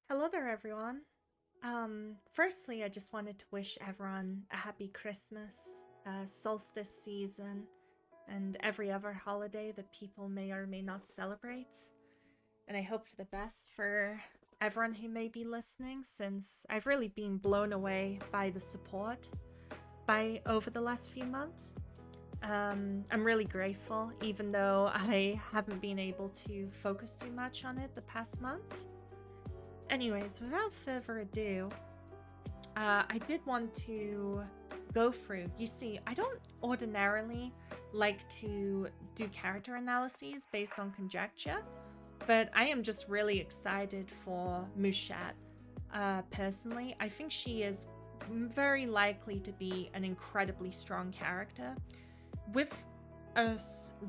Hello there, everyone. Firstly, I just wanted to wish everyone a happy Christmas, solstice season, and every other holiday that people may or may not celebrate. And I hope for the best for everyone who may be listening, since I've really been blown away by the support by over the last few months. I'm really grateful, even though I haven't been able to focus too much on it the past month. Anyways, without further ado, I did want to go through. You see, I don't ordinarily like to do character analyses based on conjecture, but I am just really excited for Mouchette. Personally, I think she is very likely to be an incredibly strong character with a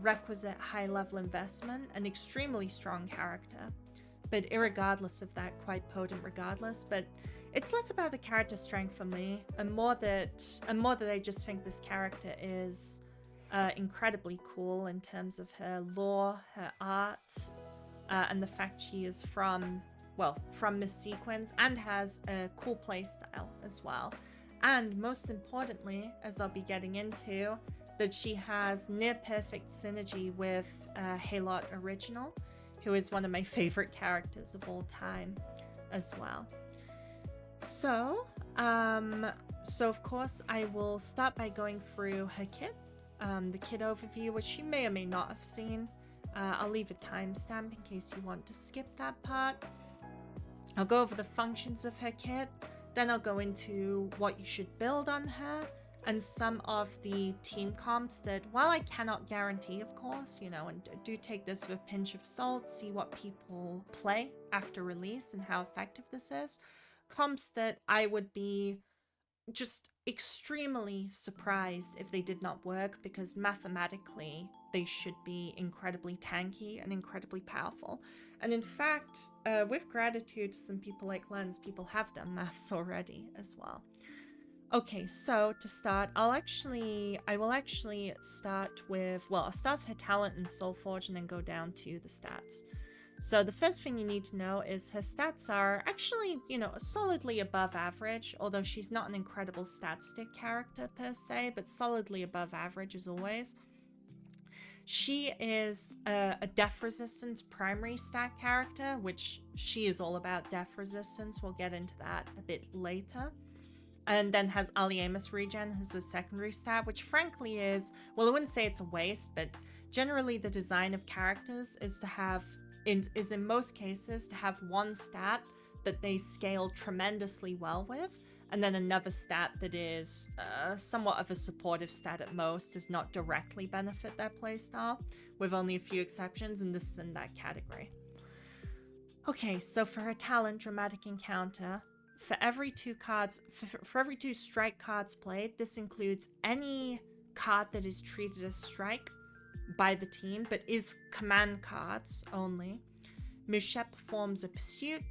requisite high level investment, an extremely strong character, but irregardless of that, quite potent regardless. But it's less about the character strength for me, and more that I just think this character is incredibly cool in terms of her lore, her art, and the fact she is from Miss Sequence and has a cool playstyle as well. And most importantly, as I'll be getting into, that she has near perfect synergy with Helot Original, who is one of my favorite characters of all time as well. So, so of course, I will start by going through her kit, the kit overview, which you may or may not have seen. I'll leave a timestamp in case you want to skip that part. I'll go over the functions of her kit, then I'll go into what you should build on her, and some of the team comps that, while I cannot guarantee, of course, and do take this with a pinch of salt, see what people play after release and how effective this is, comps that I would be just extremely surprised if they did not work, because mathematically they should be incredibly tanky and incredibly powerful. And in fact, with gratitude to some people like Lens, people have done maths already as well. Okay, so to start, I will actually start with, I'll start with her talent in Soulforge and then go down to the stats. So the first thing you need to know is her stats are actually, solidly above average, although she's not an incredible stat stick character per se, but solidly above average as always. She is a death resistance primary stat character, which she is all about death resistance. We'll get into that a bit later. And then has Aliemus regen as a secondary stat, which frankly is, I wouldn't say it's a waste, but generally the design of characters is to have, in most cases, to have one stat that they scale tremendously well with, and then another stat that is somewhat of a supportive stat at most, does not directly benefit their playstyle, with only a few exceptions, and this is in that category. Okay, so for her talent, Dramatic Encounter, for every two strike cards played, this includes any card that is treated as strike by the team, but is command cards only. Mouchette performs a pursuit,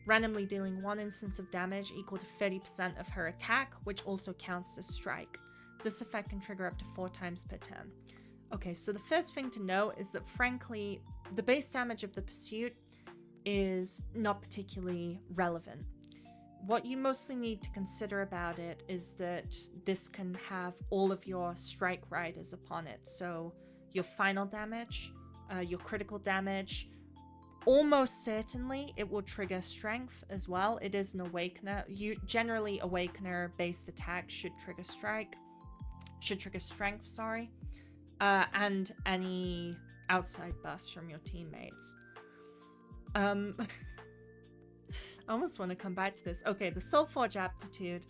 randomly dealing one instance of damage equal to 30% of her attack, which also counts as strike. This effect can trigger up to 4 times per turn. Okay, so the first thing to know is that frankly, the base damage of the pursuit is not particularly relevant. What you mostly need to consider about it is that this can have all of your strike riders upon it. So your final damage, your critical damage, almost certainly it will trigger strength as well. It is an awakener. Generally awakener based attack should trigger strength, sorry. And any outside buffs from your teammates. I almost want to come back to this. Okay, the Soulforge Aptitude.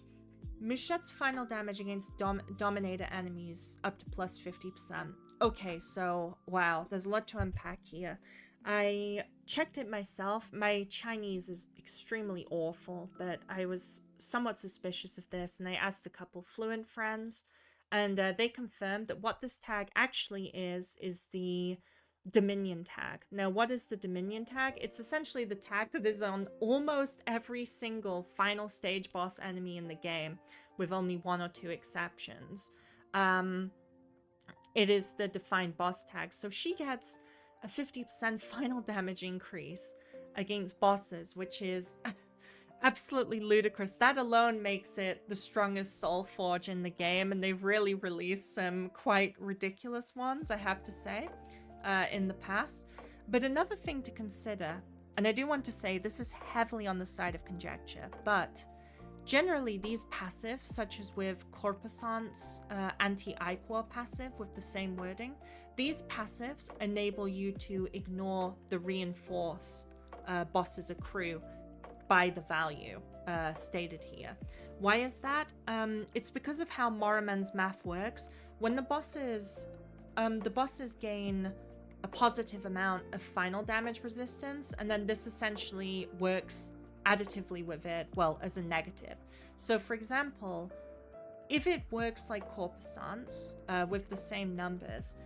Mouchette's final damage against Dominator enemies up to plus 50%. Okay, so, wow, there's a lot to unpack here. I checked it myself. My Chinese is extremely awful, but I was somewhat suspicious of this, and I asked a couple fluent friends, and they confirmed that what this tag actually is the Dominion tag. Now, what is the Dominion tag? It's essentially the tag that is on almost every single final stage boss enemy in the game, with only 1 or 2 exceptions. It is the defined boss tag. So she gets a 50% final damage increase against bosses, which is absolutely ludicrous. That alone makes it the strongest Soulforge in the game, and they've really released some quite ridiculous ones, I have to say, in the past. But another thing to consider, and I do want to say this is heavily on the side of conjecture, but generally these passives, such as with Corpusant's anti-Ichor passive with the same wording, these passives enable you to ignore the reinforce bosses accrue by the value stated here. Why is that? It's because of how Morimens math works. When the bosses gain a positive amount of final damage resistance, and then this essentially works additively with it, well, as a negative. So for example, if it works like Corpusant's with the same numbers,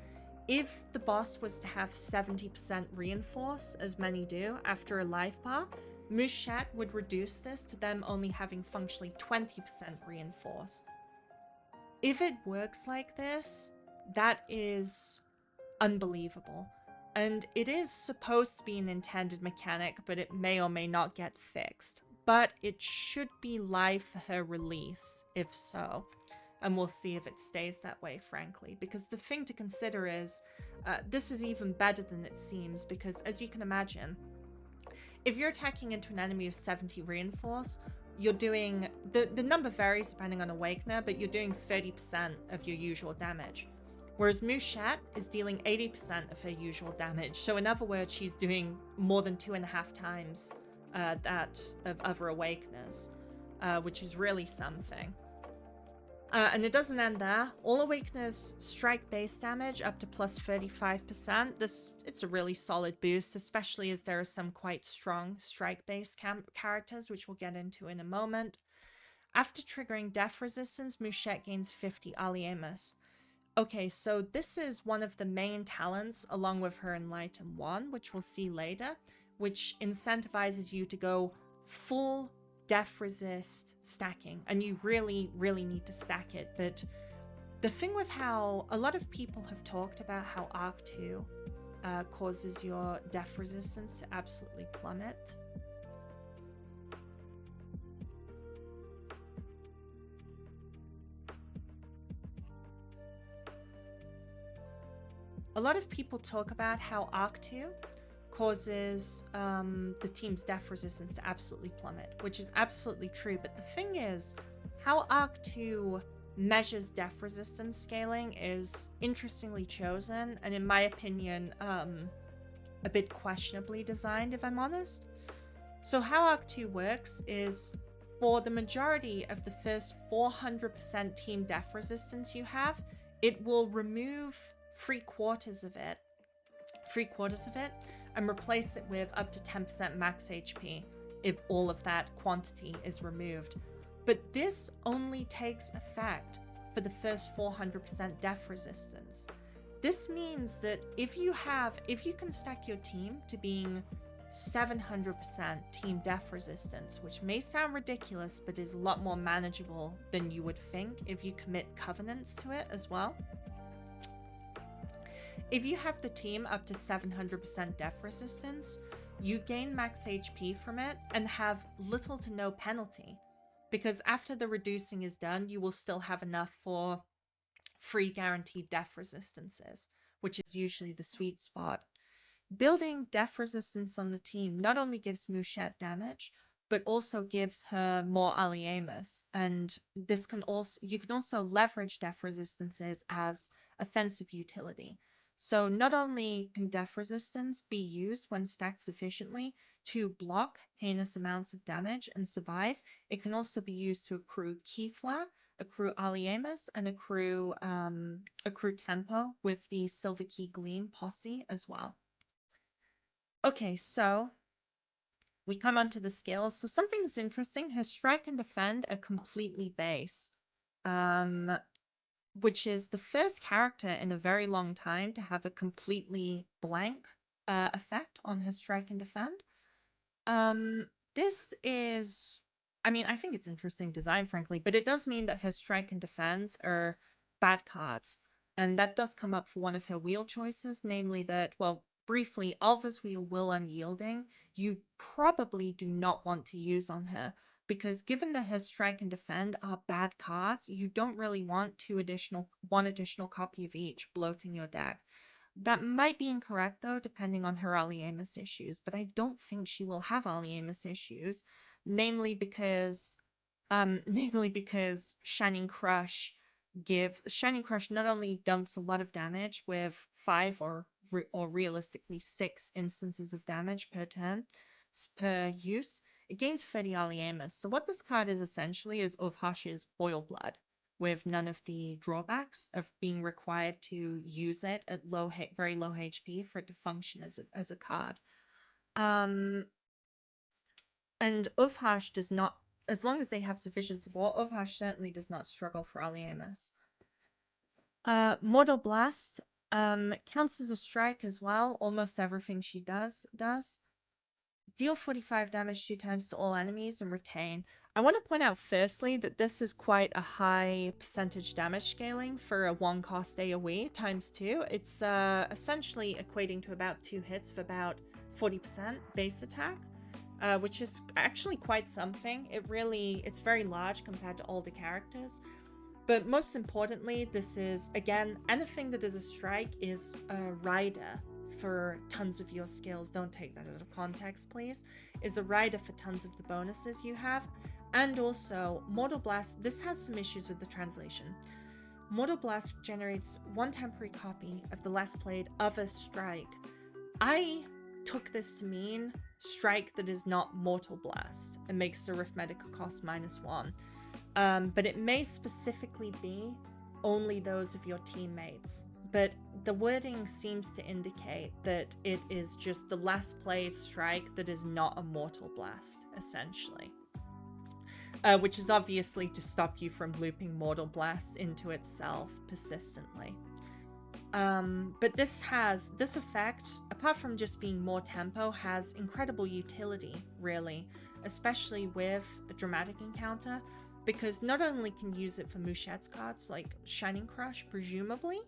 if the boss was to have 70% reinforce, as many do, after a life bar, Mouchette would reduce this to them only having functionally 20% reinforce. If it works like this, that is unbelievable. And it is supposed to be an intended mechanic, but it may or may not get fixed. But it should be live for her release, if so. And we'll see if it stays that way, frankly. Because the thing to consider is, this is even better than it seems, because as you can imagine, if you're attacking into an enemy of 70 reinforce, you're doing, the number varies depending on Awakener, but you're doing 30% of your usual damage. Whereas Mouchette is dealing 80% of her usual damage. So in other words, she's doing more than 2.5 times that of other Awakeners, which is really something. And it doesn't end there. All Awakeners strike base damage up to plus 35%. It's a really solid boost, especially as there are some quite strong strike base characters, which we'll get into in a moment. After triggering death resistance, Mouchette gains 50 Aliemus. Okay, so this is one of the main talents, along with her Enlighten 1, which we'll see later, which incentivizes you to go full death resist stacking, and you really need to stack it. But the thing with how a lot of people have talked about how Arc 2 causes your death resistance to absolutely plummet. A lot of people talk about how Arc 2 causes the team's death resistance to absolutely plummet, which is absolutely true. But the thing is, how Arc 2 measures death resistance scaling is interestingly chosen, and in my opinion, a bit questionably designed, if I'm honest. So how Arc 2 works is, for the majority of the first 400% team death resistance you have, it will remove 3/4 of it, and replace it with up to 10% max HP if all of that quantity is removed. But this only takes effect for the first 400% death resistance. This means that if you can stack your team to being 700% team death resistance, which may sound ridiculous, but is a lot more manageable than you would think if you commit covenants to it as well. If you have the team up to 700% death resistance, you gain max HP from it and have little to no penalty, because after the reducing is done, you will still have enough for 3 guaranteed death resistances, which is usually the sweet spot. Building death resistance on the team not only gives Mouchette damage, but also gives her more Aliemus, and this can also, you can also leverage death resistances as offensive utility. So not only can death resistance be used when stacked sufficiently to block heinous amounts of damage and survive, it can also be used to accrue Keyfla, accrue Aliemus, and accrue tempo with the Silver Key Gleam Posse as well. Okay, so we come onto the skills. So something that's interesting, her strike and defend are completely base, which is the first character in a very long time to have a completely blank effect on her strike and defend. This is, I mean, I think it's interesting design, frankly, but it does mean that her strike and defense are bad cards. And that does come up for one of her wheel choices, namely that, well, briefly, Alva's Will Unyielding, you probably do not want to use on her, because given that her strike and defend are bad cards, you don't really want one additional copy of each bloating your deck. That might be incorrect though, depending on her Aliemus issues, but I don't think she will have Aliemus issues, namely because namely because Shining Crush not only dumps a lot of damage with 5 or realistically 6 instances of damage per turn per use, it gains 30 Aliemus. So what this card is essentially is Ovhash's Boil Blood, with none of the drawbacks of being required to use it at very low HP for it to function as a card. And Ovhash does not, as long as they have sufficient support, Ovhash certainly does not struggle for Aliemus. Mortal Blast counts as a strike as well. Almost everything she does. Deal 45 damage 2 times to all enemies and retain. I want to point out firstly that this is quite a high percentage damage scaling for a 1-cost AoE times 2. It's essentially equating to about 2 hits of about 40% base attack, which is actually quite something. It's very large compared to all the characters. But most importantly, this is, again, anything that is a strike is a rider for tons of your skills. Don't take that out of context, please. Is a rider for tons of the bonuses you have. And also, Mortal Blast, this has some issues with the translation. Mortal Blast generates 1 temporary copy of the last played other strike. I took this to mean strike that is not Mortal Blast and makes the arithmetic cost -1. But it may specifically be only those of your teammates. But the wording seems to indicate that it is just the last played strike that is not a Mortal Blast, essentially. Which is obviously to stop you from looping Mortal Blasts into itself persistently. But this effect, apart from just being more tempo, has incredible utility, really, especially with a dramatic encounter, because not only can you use it for Mouchette's cards, like Shining Crush, presumably,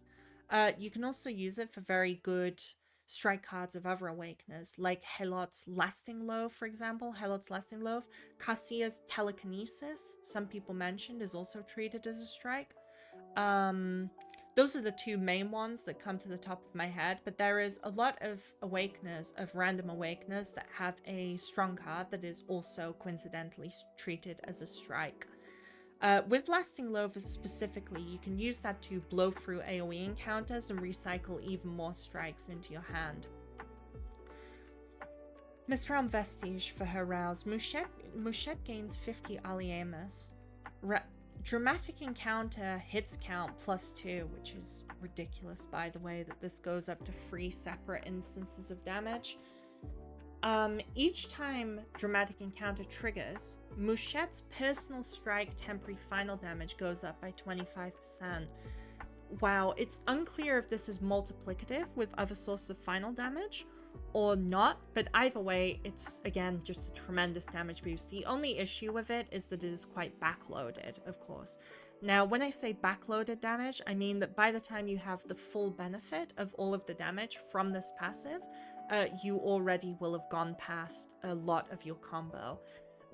you can also use it for very good strike cards of other Awakeners, like Helot's Lasting Loaf, for example. Helot's Lasting Loaf. Cassia's Telekinesis, some people mentioned, is also treated as a strike. Those are the 2 main ones that come to the top of my head, but there is a lot of Awakeners, of random Awakeners, that have a strong card that is also coincidentally treated as a strike. With Lasting Loaf specifically, you can use that to blow through AoE encounters and recycle even more strikes into your hand. Mistrealm Vestige for her Rouse. Mouchette gains 50 Aliemus. Dramatic Encounter hits count +2, which is ridiculous, by the way, that this goes up to 3 separate instances of damage. Each time Dramatic Encounter triggers, Mouchette's personal strike temporary final damage goes up by 25%. Wow, it's unclear if this is multiplicative with other sources of final damage or not, but either way, it's, again, just a tremendous damage boost. The only issue with it is that it is quite backloaded, of course. Now, when I say backloaded damage, I mean that by the time you have the full benefit of all of the damage from this passive, you already will have gone past a lot of your combo.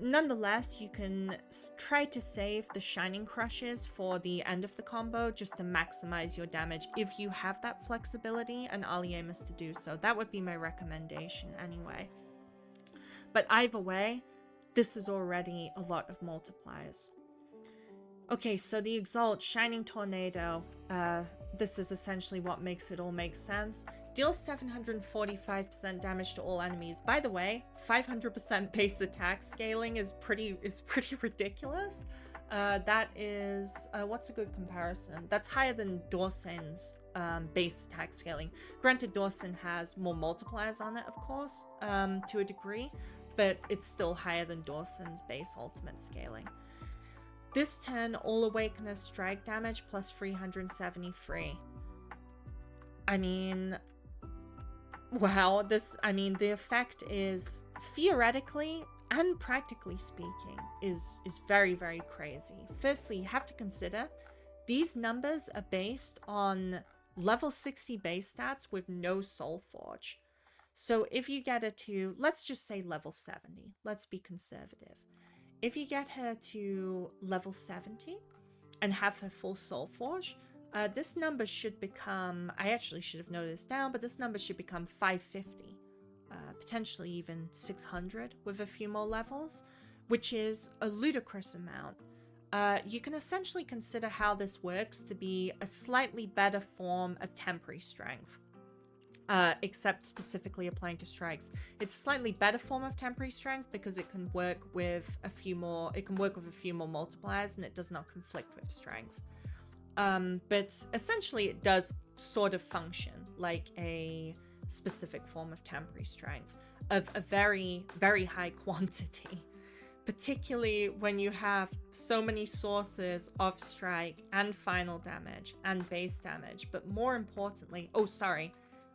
Nonetheless, you can try to save the Shining Crushes for the end of the combo just to maximize your damage if you have that flexibility and Aliemus to do so. That would be my recommendation anyway. But either way, this is already a lot of multipliers. Okay, so the Exalt, Shining Tornado, this is essentially what makes it all make sense. Deals 745% damage to all enemies. By the way, 500% base attack scaling is pretty ridiculous. That is, what's a good comparison? That's higher than Dorsen's base attack scaling. Granted, Dorsen has more multipliers on it, of course, to a degree, but it's still higher than Dorsen's base ultimate scaling. This turn, all Awakeners strike damage plus 373. I mean, wow, the effect is theoretically and practically speaking is very, very crazy. Firstly, you have to consider these numbers are based on level 60 base stats with no Soulforge. So if you get her to, let's just say level 70, let's be conservative. If you get her to level 70 and have her full Soulforge, this number should become, I actually should have noted this down, but this number should become 550, potentially even 600 with a few more levels, which is a ludicrous amount. You can essentially consider how this works to be a slightly better form of temporary strength. Except specifically applying to strikes. It's a slightly better form of temporary strength because it can work with a few more multipliers and it does not conflict with strength. But essentially it does sort of function like a specific form of temporary strength of a very, very high quantity. Particularly when you have so many sources of strike and final damage and base damage, but more importantly,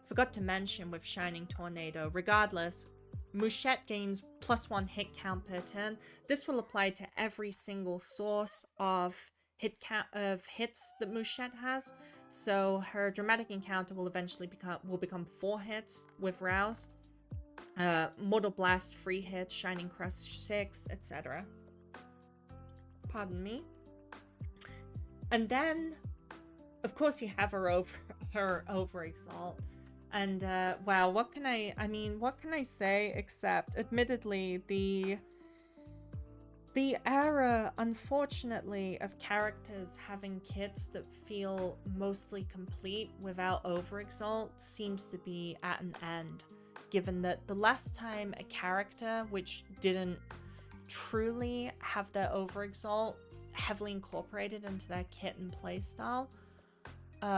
forgot to mention with Shining Tornado, regardless, Mouchette gains +1 hit count per turn. This will apply to every single source of hits that Mouchette has. So her dramatic encounter will eventually become 4 hits with Rouse. Mortal Blast 3 hits, Shining Crush 6, etc. Pardon me. And then, of course, you have her Overexalt. And wow, what can I say except, admittedly, the era, unfortunately, of characters having kits that feel mostly complete without Overexalt seems to be at an end. Given that the last time a character which didn't truly have their Overexalt heavily incorporated into their kit and playstyle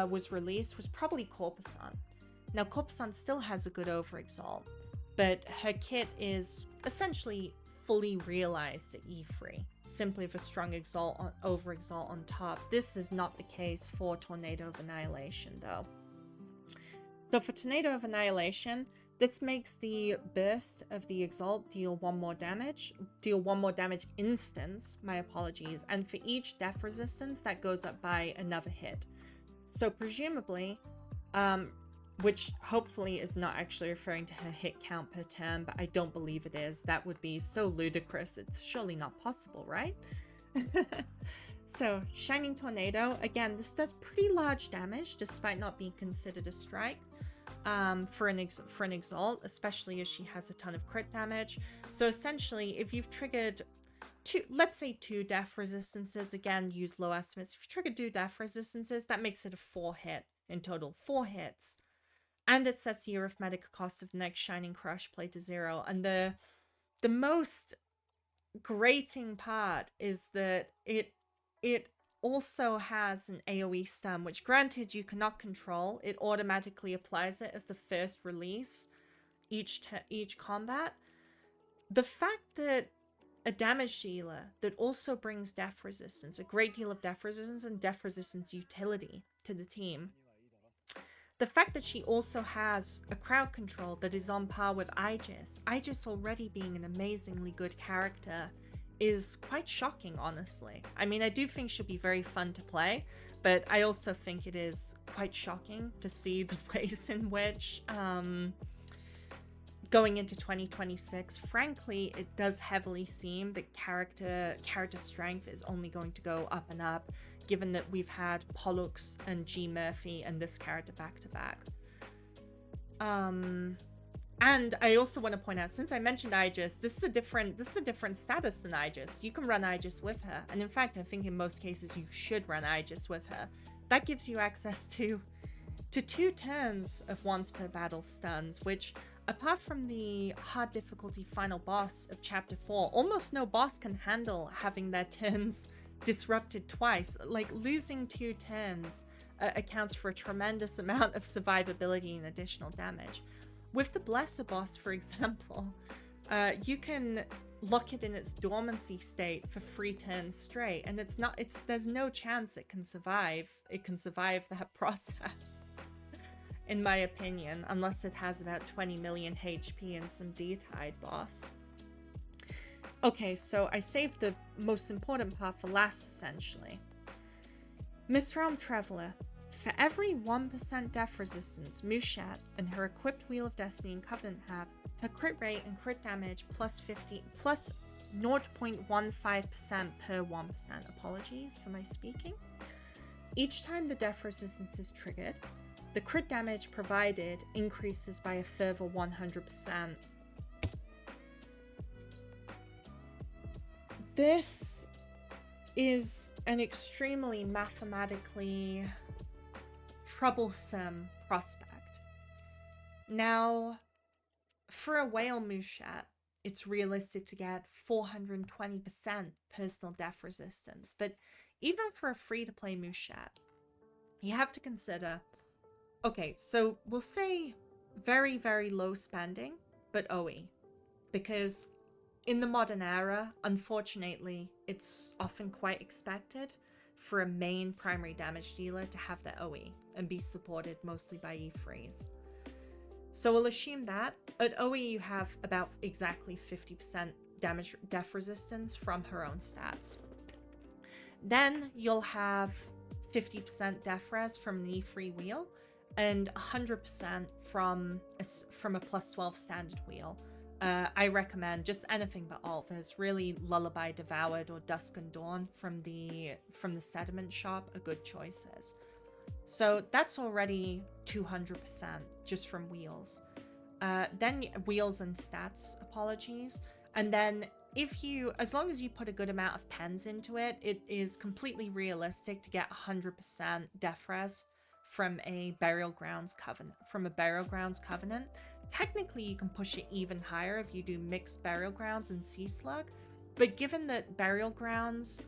was released was probably Corpusant. Now, Corpusant still has a good Overexalt, but her kit is essentially fully realized at E3, simply with a strong Overexalt on top. This is not the case for Tornado of Annihilation, though. So for Tornado of Annihilation, this makes the burst of the Exalt deal one more damage instance, my apologies, and for each death resistance, that goes up by another hit. So presumably, which hopefully is not actually referring to her hit count per turn, but I don't believe it is. That would be so ludicrous. It's surely not possible, right? So, Shining Tornado, again, this does pretty large damage despite not being considered a strike for an Exalt, especially as she has a ton of crit damage. So essentially, if you've triggered let's say 2 death resistances, again, use low estimates. If you trigger 2 death resistances, that makes it a 4 hit in total, 4 hits. And it sets the arithmetic cost of the next Shining Crush play to 0. And the most grating part is that it also has an AoE stun, which granted you cannot control. It automatically applies it as the first release each combat. The fact that a damage dealer that also brings death resistance, a great deal of death resistance and death resistance utility to the team. The fact that she also has a crowd control that is on par with Aegis already being an amazingly good character, is quite shocking, honestly. I mean, I do think she'll be very fun to play, but I also think it is quite shocking to see the ways in which, going into 2026, frankly, it does heavily seem that character strength is only going to go up and up, given that we've had Pollux and G Murphy and this character back to back. And I also want to point out, since I mentioned Aegis, this is a different status than Aegis. You can run Aegis with her, and in fact, I think in most cases you should run Aegis with her. That gives you access to 2 turns of once per battle stuns, which, apart from the hard difficulty final boss of Chapter 4, almost no boss can handle having their turns disrupted twice. Like, losing 2 turns accounts for a tremendous amount of survivability and additional damage. With the Blesser boss, for example, you can lock it in its dormancy state for 3 turns straight, and there's no chance it can survive that process, in my opinion, unless it has about 20 million HP and some D-Tide boss. Okay, so I saved the most important part for last, essentially. Miss Realm Traveler. For every 1% def resistance Mouchette and her equipped Wheel of Destiny and Covenant have, her crit rate and crit damage plus 0.15% per 1%. Apologies for my speaking. Each time the def resistance is triggered, the crit damage provided increases by a further 100%. This is an extremely mathematically troublesome prospect. Now, for a whale Mouchette, it's realistic to get 420% personal def resistance, but even for a free-to-play Mouchette, you have to consider, okay, so we'll say very, very low spending, but OE, because in the modern era, unfortunately, it's often quite expected for a main primary damage dealer to have their OE and be supported mostly by E-Freeze. So we'll assume that at OE you have about exactly 50% damage def resistance from her own stats. Then you'll have 50% def res from the E-Free wheel and 100% from a plus 12 standard wheel. I recommend just anything but Alphas. Really, Lullaby Devoured or Dusk and Dawn from the Sediment Shop are good choices. So that's already 200% just from wheels. Then wheels and stats, apologies. And then as long as you put a good amount of pens into it, it is completely realistic to get 100% def res from a Burial Grounds Covenant. Technically, you can push it even higher if you do mixed Burial Grounds and Sea Slug, but given that Burial Grounds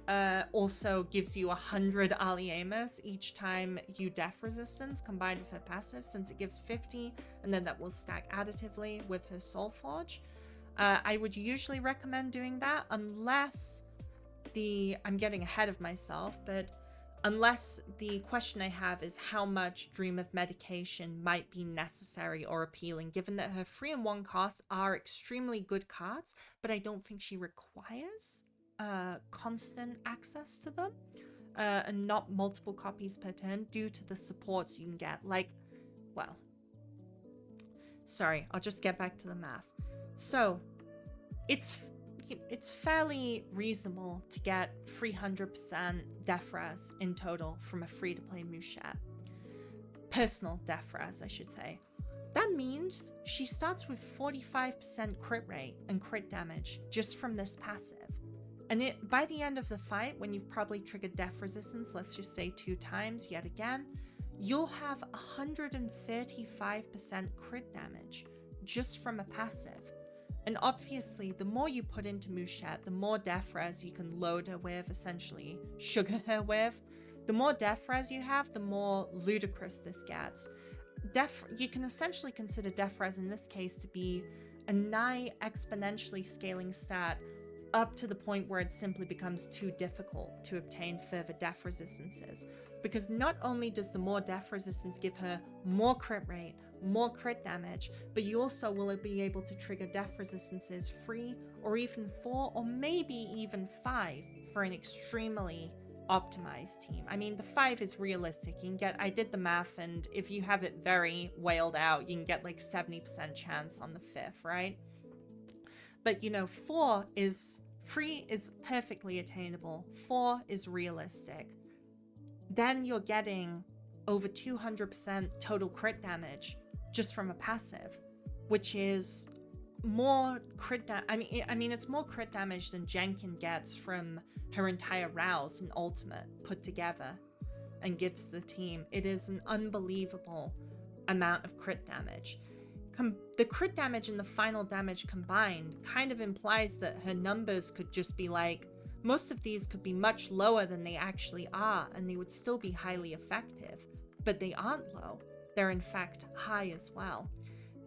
also gives you 100 Aliemus each time you def resistance combined with her passive, since it gives 50, and then that will stack additively with her Soulforge, I would usually recommend doing that unless I'm getting ahead of myself, but unless the question I have is how much Dream of Medication might be necessary or appealing, given that her 3 and 1 costs are extremely good cards, but I don't think she requires constant access to them and not multiple copies per turn due to the supports you can get. Sorry, I'll just get back to the math. So it's fairly reasonable to get 300% def res in total from a free-to-play Mouchette. Personal def res, I should say. That means she starts with 45% crit rate and crit damage just from this passive. And by the end of the fight, when you've probably triggered def resistance, let's just say 2 times yet again, you'll have 135% crit damage just from a passive. And obviously, the more you put into Mouchette, the more def res you can load her with, essentially sugar her with. The more def res you have, the more ludicrous this gets. You can essentially consider def res in this case to be a nigh exponentially scaling stat up to the point where it simply becomes too difficult to obtain further def resistances. Because not only does the more def resistance give her more crit rate, more crit damage, but you also will be able to trigger def resistances 3 or even 4 or maybe even 5 for an extremely optimized team. I mean, the 5 is realistic. You can get, I did the math, and if you have it very whaled out, you can get like 70% chance on the 5th, right? But 3 is perfectly attainable. 4 is realistic. Then you're getting over 200% total crit damage just from a passive, which is more crit it's more crit damage than Jenkin gets from her entire Rouse and Ultimate put together and gives the team. It is an unbelievable amount of crit damage. The crit damage and the final damage combined kind of implies that her numbers could just be like, most of these could be much lower than they actually are, and they would still be highly effective, but they aren't low. They're in fact high as well.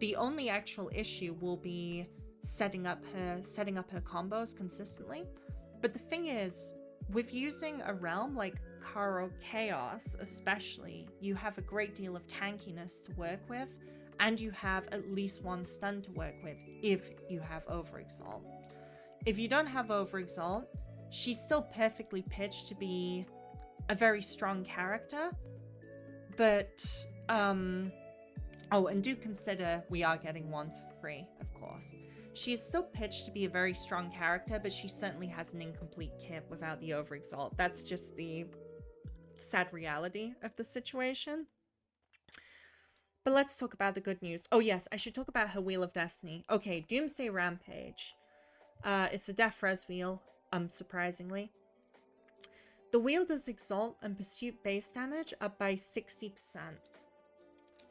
The only actual issue will be setting up her combos consistently. But the thing is, with using a realm like Caro Chaos especially, you have a great deal of tankiness to work with, and you have at least 1 stun to work with if you have Overexalt. If you don't have Overexalt, she's still perfectly pitched to be a very strong character, But, oh, and do consider we are getting one for free, of course. She is still pitched to be a very strong character, but she certainly has an incomplete kit without the Overexalt. That's just the sad reality of the situation. But let's talk about the good news. Oh yes, I should talk about her Wheel of Destiny. Okay, Doomsday Rampage. It's a Death Res wheel, unsurprisingly. The wheel does Exalt and Pursuit base damage up by 60%.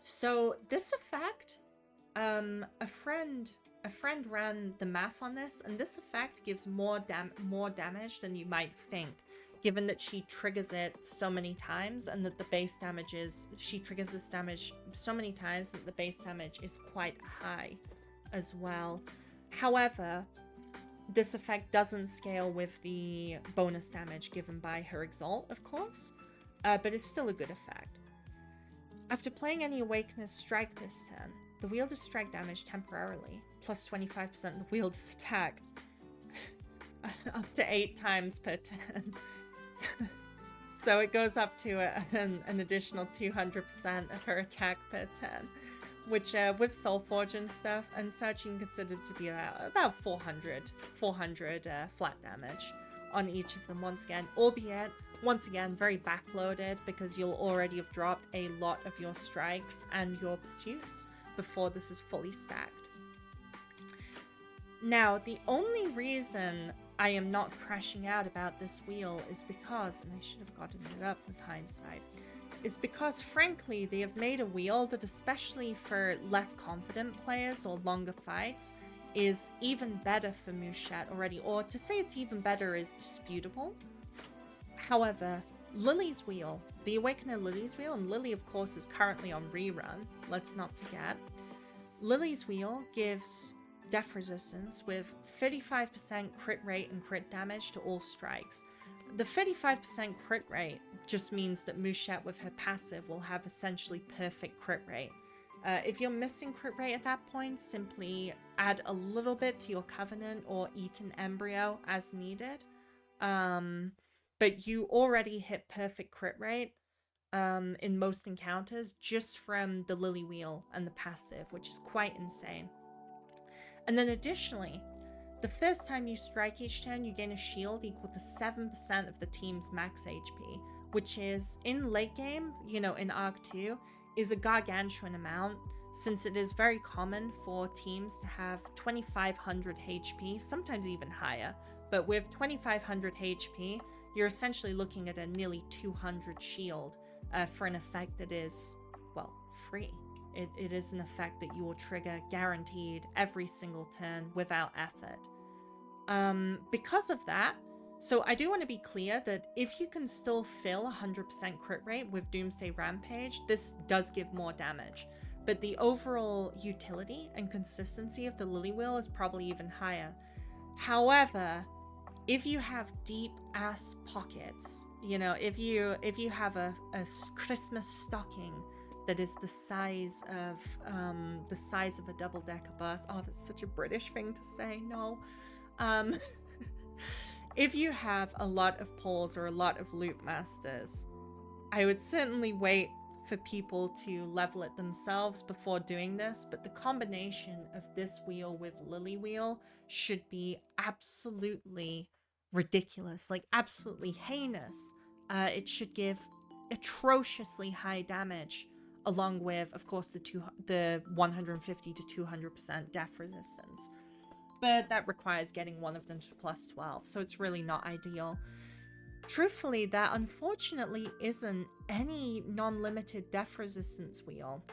So this effect, a friend ran the math on this, and this effect gives more damage than you might think, given that she triggers it so many times, and that the base damage is, she triggers this damage so many times that the base damage is quite high as well. However, this effect doesn't scale with the bonus damage given by her Exalt, of course, but it's still a good effect. After playing any Awakener's Strike this turn, the wheel does strike damage temporarily, plus 25% the wheel does attack, up to 8 times per turn. So it goes up to an additional 200% of her attack per turn, which with Soulforge and stuff and such, you can consider to be about 400 flat damage on each of them once again, albeit once again very backloaded because you'll already have dropped a lot of your strikes and your pursuits before this is fully stacked. Now, the only reason I am not crashing out about this wheel is because, and I should have gotten it up with hindsight, is because frankly they have made a wheel that, especially for less confident players or longer fights, is even better for Mouchette already, or to say it's even better is disputable. However, Lily's wheel, the Awakener Lily's wheel, and Lily of course is currently on rerun, let's not forget. Lily's wheel gives death resistance with 35% crit rate and crit damage to all strikes. The 35% crit rate just means that Mouchette with her passive will have essentially perfect crit rate. If you're missing crit rate at that point, simply add a little bit to your Covenant or eat an embryo as needed. But you already hit perfect crit rate in most encounters just from the Lily wheel and the passive, which is quite insane. And then additionally, the first time you strike each turn, you gain a shield equal to 7% of the team's max HP, which is, in late game, you know, in Arc 2, is a gargantuan amount, since it is very common for teams to have 2500 HP, sometimes even higher. But with 2500 HP, you're essentially looking at a nearly 200 shield for an effect that is, well, free. It is an effect that you will trigger guaranteed every single turn without effort. Because of that, so I do want to be clear that if you can still fill 100% crit rate with Doomsday Rampage, this does give more damage. But the overall utility and consistency of the Lily Wheel is probably even higher. However, if you have deep ass pockets, you know, if you have a Christmas stocking that is the size of a double-decker bus. Oh, that's such a British thing to say. No. If you have a lot of poles or a lot of loot masters, I would certainly wait for people to level it themselves before doing this, but the combination of this wheel with Lily Wheel should be absolutely ridiculous, like absolutely heinous. It should give atrociously high damage, along with, of course, the 150 to 200% death resistance. But that requires getting one of them to plus 12, so it's really not ideal. Truthfully, there unfortunately isn't any non-limited death resistance wheel.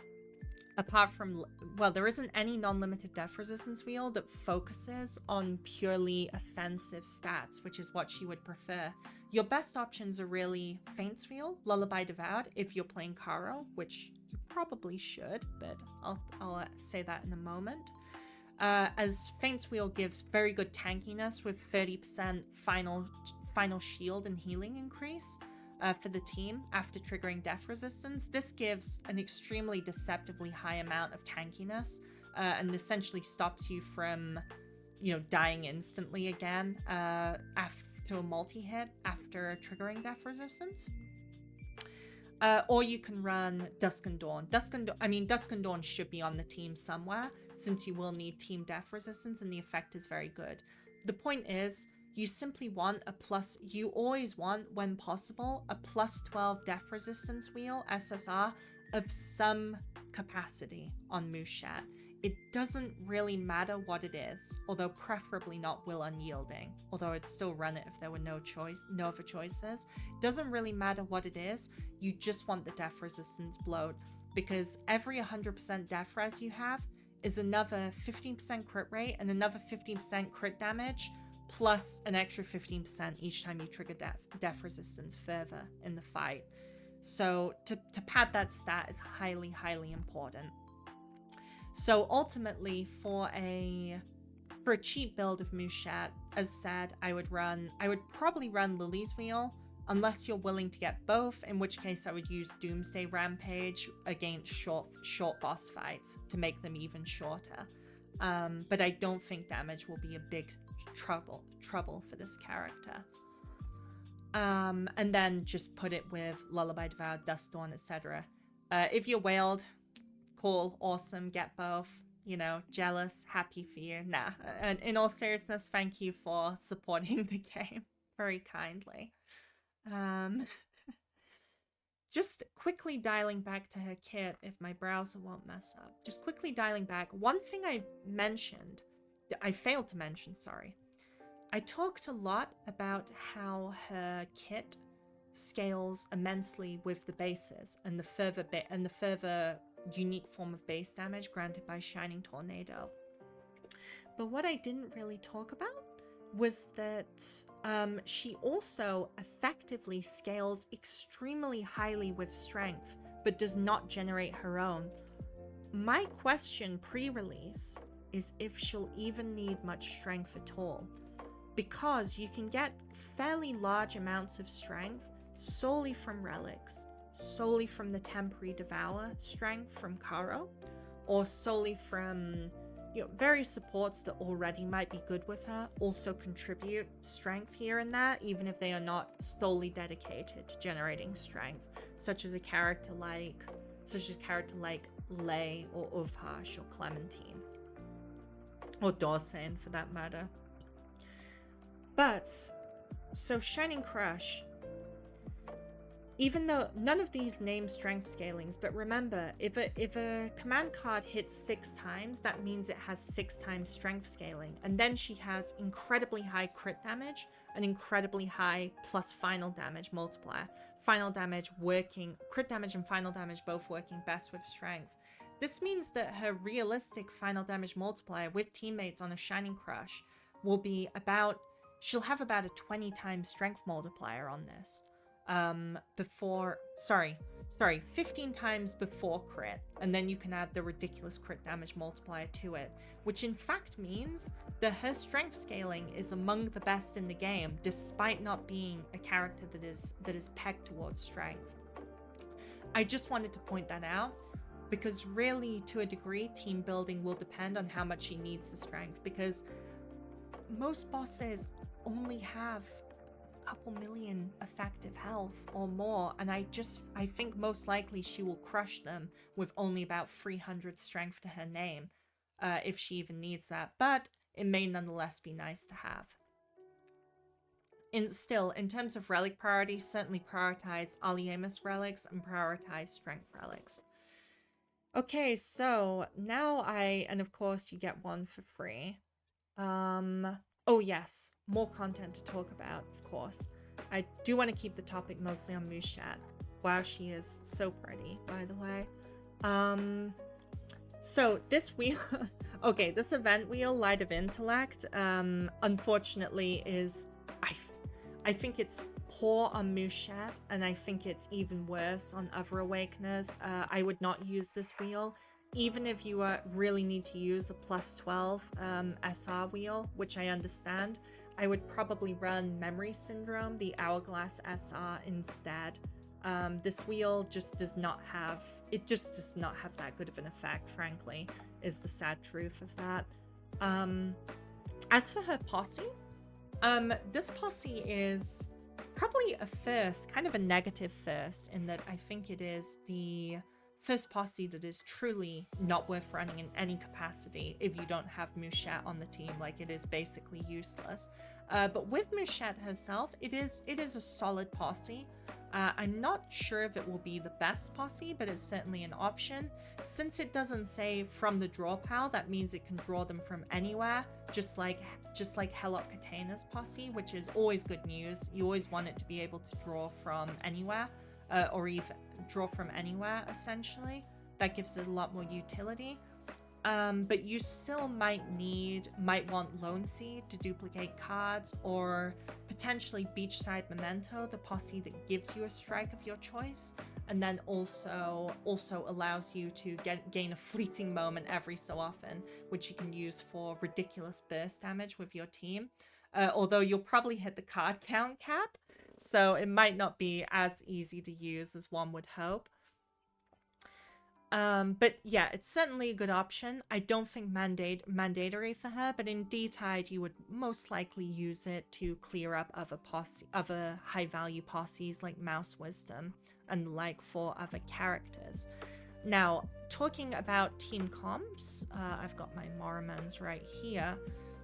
Apart from, well, there isn't any non-limited death resistance wheel that focuses on purely offensive stats, which is what she would prefer. Your best options are really Faint's Wheel, Lullaby Devoured, if you're playing Caro, which you probably should, but I'll say that in a moment. As Faint's Wheel gives very good tankiness with 30% final shield and healing increase for the team after triggering death resistance. This gives an extremely deceptively high amount of tankiness and essentially stops you from, you know, dying instantly again after a multi-hit after triggering death resistance. Or you can run Dusk and Dawn. Dusk and Dawn should be on the team somewhere, since you will need team death resistance, and the effect is very good. The point is, you simply want you always want, when possible, a +12 death resistance wheel, SSR, of some capacity on Mouchette. It doesn't really matter what it is, although preferably not will unyielding, although I'd still run it if there were no other choices. It doesn't really matter what it is, you just want the death resistance bloat, because every 100% death res you have is another 15% crit rate and another 15% crit damage, plus an extra 15% each time you trigger death resistance further in the fight. So to pad that stat is highly, highly important. So ultimately, for a cheap build of Mouchette, as said, I would probably run Lily's Wheel, unless you're willing to get both, in which case I would use Doomsday Rampage against short boss fights to make them even shorter. But I don't think damage will be a big trouble for this character. And then just put it with Lullaby Devoured, Dust Dawn, etc. If you're whaled, cool, awesome, get both. You know, jealous, happy for you. Nah, and in all seriousness, thank you for supporting the game very kindly. Just quickly dialing back to her kit, if my browser won't mess up. Just quickly dialing back. One thing I failed to mention, sorry. I talked a lot about how her kit scales immensely with the bases and the further unique form of base damage granted by Shining Tornado. But what I didn't really talk about was that she also effectively scales extremely highly with strength, but does not generate her own. My question pre-release is if she'll even need much strength at all, because you can get fairly large amounts of strength solely from relics, solely from the temporary devour strength from Caro, or solely from various supports that already might be good with her also contribute strength here and there, even if they are not solely dedicated to generating strength, such as a character like Lei or Uvhash or Clementine, or Dawson for that matter. But so Shining Crush, even though none of these name strength scalings, but remember, if a command card hits 6 times, that means it has 6 times strength scaling. And then she has incredibly high crit damage, and incredibly high plus final damage multiplier. Final damage working, crit damage and final damage both working best with strength. This means that her realistic final damage multiplier with teammates on a Shining Crush will be she'll have about a 20 times strength multiplier on this. 15 times before crit, and then you can add the ridiculous crit damage multiplier to it, which in fact means that her strength scaling is among the best in the game, despite not being a character that is pegged towards strength. I just wanted to point that out, because really, to a degree, team building will depend on how much she needs the strength, because most bosses only have couple million effective health or more, and I think most likely she will crush them with only about 300 strength to her name, if she even needs that, but it may nonetheless be nice to have. In terms of relic priority, certainly prioritize Aliemus relics and prioritize strength relics. Okay, so now and of course you get one for free. Oh yes, more content to talk about, of course. I do want to keep the topic mostly on Mouchette. Wow, she is so pretty, by the way. So this wheel, okay, this event wheel, Light of Intellect, unfortunately is, I think it's poor on Mouchette, and I think it's even worse on other Awakeners. I would not use this wheel. Even if you really need to use a +12 SR wheel, which I understand, I would probably run Memory Syndrome, the Hourglass SR instead. This wheel just does not have that good of an effect, frankly, is the sad truth of that. As for her posse, this posse is probably a first, kind of a negative first, in that I think it is the first posse that is truly not worth running in any capacity if you don't have Mouchette on the team. Like, it is basically useless. But with Mouchette herself, it is a solid posse. I'm not sure if it will be the best posse, but it's certainly an option. Since it doesn't say from the draw pile, that means it can draw them from anywhere, just like Helot Katena's posse, which is always good news. You always want it to be able to draw from anywhere, or even draw from anywhere, essentially. That gives it a lot more utility. But you still might want Lone Seed to duplicate cards, or potentially Beachside Memento, the posse that gives you a strike of your choice, and then also allows you to gain a fleeting moment every so often, which you can use for ridiculous burst damage with your team. Although you'll probably hit the card count cap, so it might not be as easy to use as one would hope. But yeah, it's certainly a good option. I don't think mandatory for her, but in D-Tide you would most likely use it to clear up other high value posses like Mouse Wisdom and like 4 other characters. Now, talking about team comps, I've got my Morimens right here.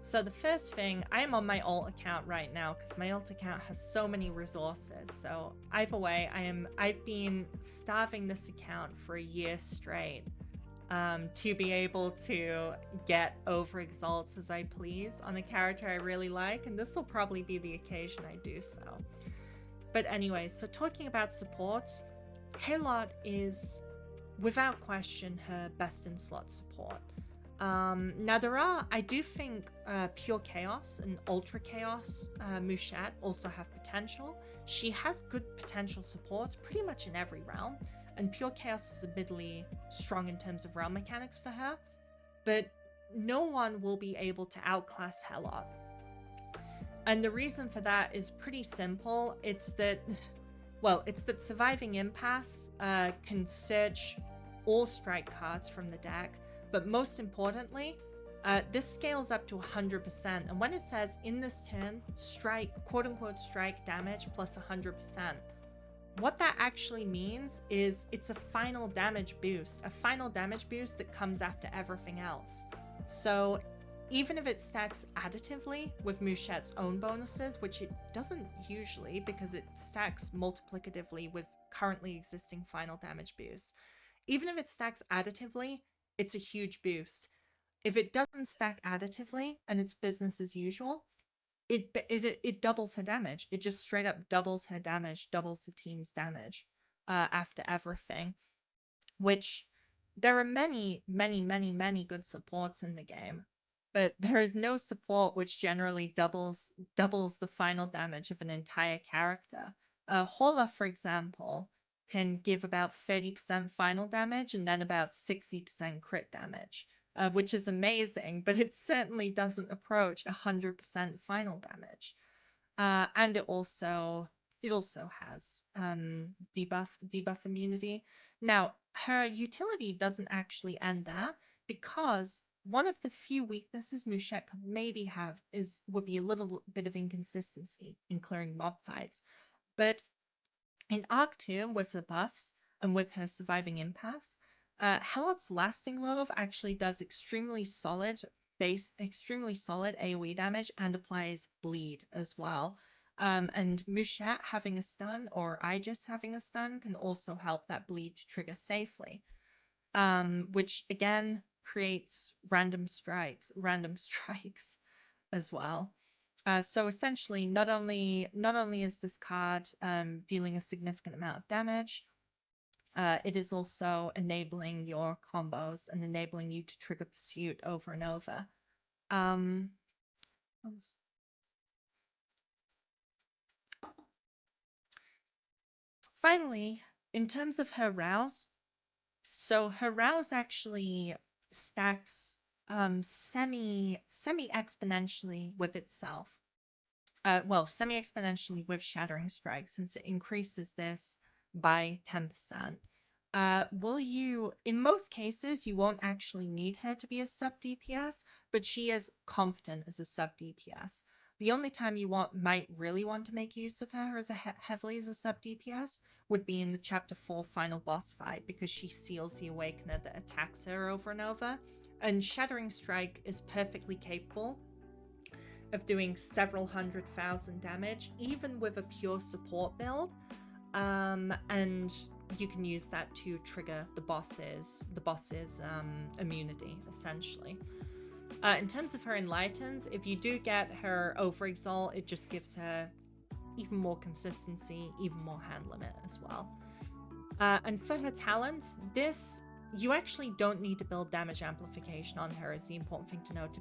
So the first thing, I am on my alt account right now because my alt account has so many resources. So either way, I've been starving this account for a year straight to be able to get Overexalts as I please on a character I really like, and this will probably be the occasion I do so. But anyway, so talking about supports, Helot is without question her best in slot support. Now I do think Pure Chaos and Ultra Chaos Mouchette also have potential. She has good potential supports pretty much in every realm, and Pure Chaos is admittedly strong in terms of realm mechanics for her, but no one will be able to outclass Helot. And the reason for that is pretty simple. It's that Surviving Impasse can search all strike cards from the deck, but most importantly, this scales up to 100%. And when it says in this turn, strike, quote unquote, strike damage plus 100%, what that actually means is it's a final damage boost that comes after everything else. So even if it stacks additively with Mouchette's own bonuses, which it doesn't usually because it stacks multiplicatively with currently existing final damage boosts, even if it stacks additively, it's a huge boost. If it doesn't stack additively and it's business as usual, it doubles her damage. It just straight up doubles her damage, doubles the team's damage after everything. Which there are many good supports in the game, but there is no support which generally doubles the final damage of an entire character. Hola, for example, can give about 30% final damage and then about 60% crit damage, which is amazing, but it certainly doesn't approach 100% final damage. And it also has debuff immunity. Now, her utility doesn't actually end there, because one of the few weaknesses Mouchette could maybe have would be a little bit of inconsistency in clearing mob fights. But in Arc 2, with the buffs and with her Surviving Impasse, Helot's Lasting Love actually does extremely solid AoE damage and applies bleed as well. And Mouchette having a stun or Aegis having a stun can also help that bleed to trigger safely. Which again creates random strikes as well. So essentially, not only is this card dealing a significant amount of damage, it is also enabling your combos and enabling you to trigger pursuit over and over. Finally, in terms of her Rouse, so her Rouse actually stacks semi-exponentially with itself. Semi-exponentially with Shattering Strike, since it increases this by 10%. In most cases, you won't actually need her to be a sub DPS, but she is competent as a sub DPS. The only time you might really want to make use of her as heavily as a sub DPS would be in the Chapter 4 final boss fight, because she seals the Awakener that attacks her over and over. And Shattering Strike is perfectly capable of doing several 100,000 damage, even with a pure support build. And you can use that to trigger the boss's immunity, essentially. In terms of her Enlightens, if you do get her Overexalt, it just gives her even more consistency, even more hand limit as well. And for her talents, you actually don't need to build damage amplification on her, is the important thing to note.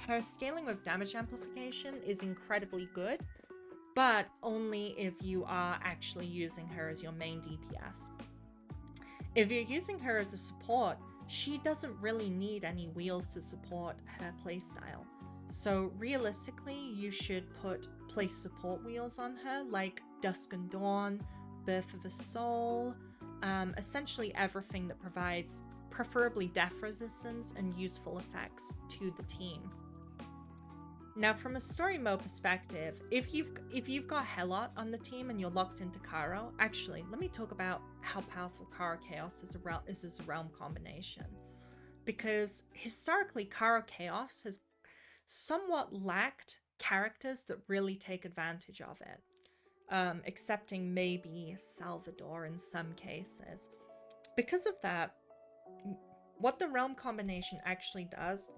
Her scaling with damage amplification is incredibly good, but only if you are actually using her as your main DPS. If you're using her as a support, she doesn't really need any wheels to support her playstyle. So realistically, you should place support wheels on her, like Dusk and Dawn, Birth of a Soul, essentially everything that provides preferably death resistance and useful effects to the team. Now, from a story mode perspective, if you've got Helot on the team and you're locked into Caro, actually, let me talk about how powerful Caro Chaos is as a realm combination. Because historically, Caro Chaos has somewhat lacked characters that really take advantage of it, excepting maybe Salvador in some cases. Because of that, what the realm combination actually does